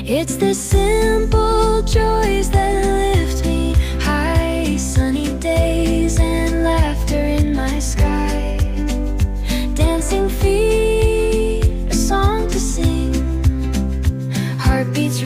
It's the simple joys that lift me high, sunny days and laughter in my sky, dancing feet, a song to sing, heartbeats